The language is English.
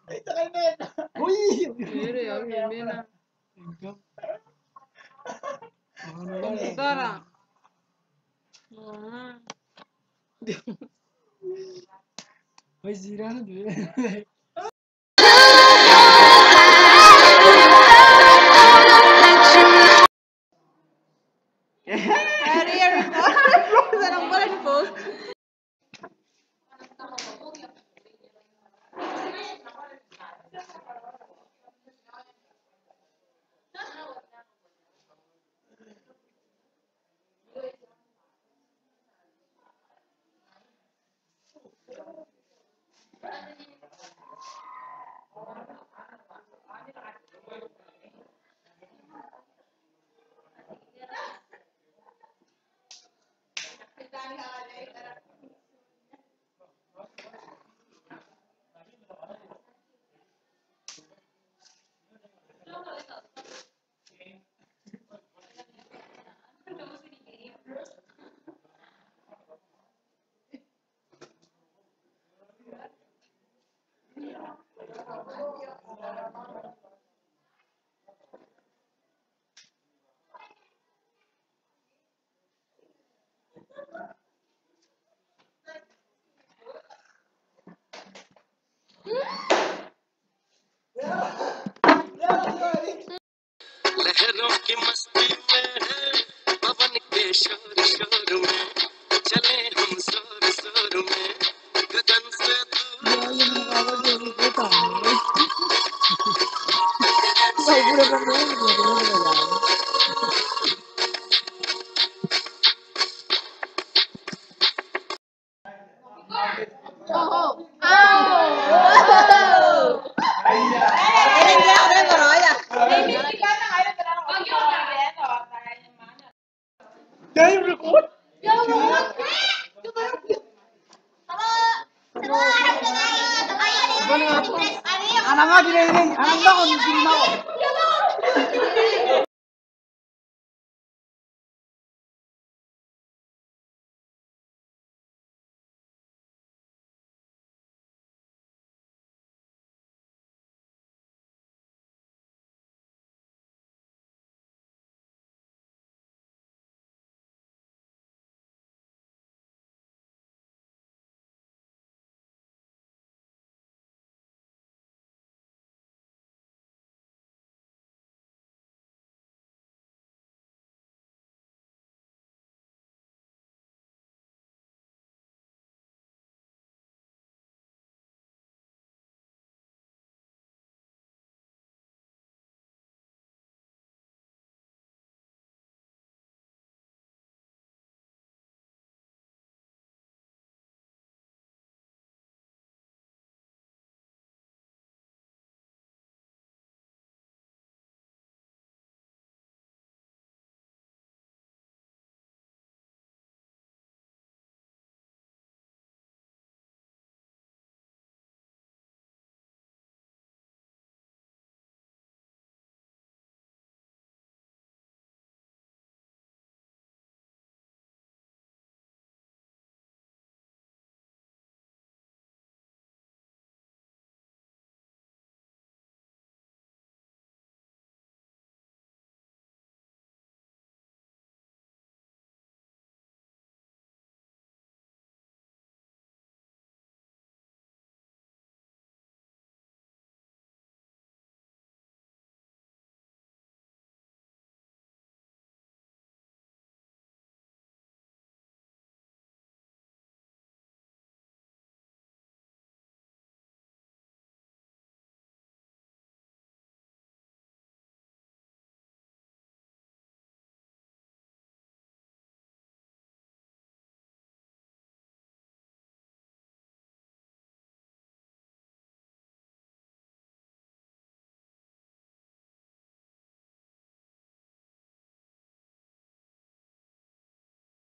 Ito kay Men. Uy! Pero yung meme na. Ikaw. Tara. Ah. Uy, zira na doon. Hari yang sarang pala ni post. लहरों की मस्ती में पवन के शोर शोर में चले हम शोर शोर में गगन से Dahil record? Anak nga, dinayin. Anak nga, kung hindi na ako.